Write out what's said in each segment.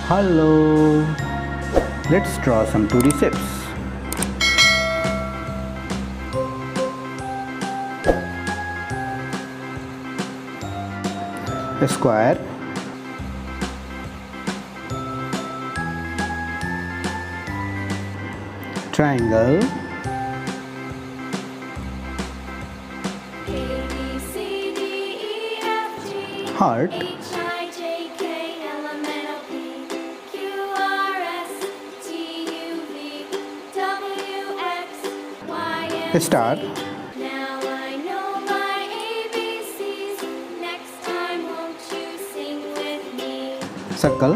Hello. Let's draw some 2D shapes. A square, triangle, heart, a star, Now I know my ABCs. Next time, won't you sing with me? circle,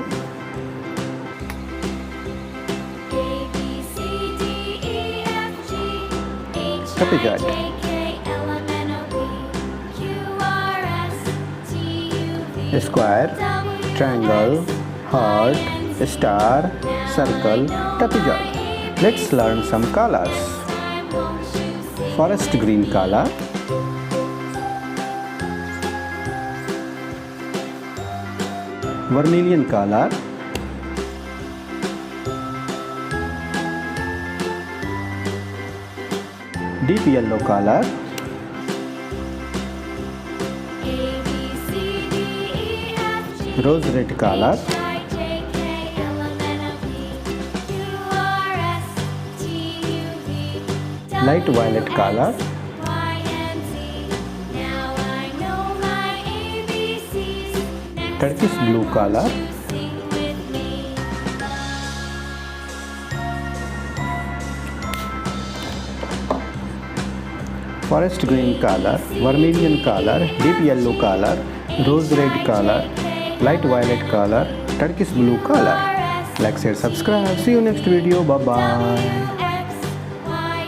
A B C D E F G H I trapezoid, J K L M N O P Q R S T U V a square, W triangle, X, heart, Y, and a Z. star, Now circle, I know trapezoid. my Let's learn some colors. Next time, won't you sing Forest with green me? color, vermilion color, deep yellow color, A B C D E F G rose red color, H I J K L M N O P Q R S T U V light violet color, Y and Z. Now I know my ABCs. Next turquoise time, blue won't color, you sing with me? forest green color, vermilion color, deep yellow color, rose red color, light violet color, turquoise blue color. Like, share, subscribe. See you next video. Bye bye.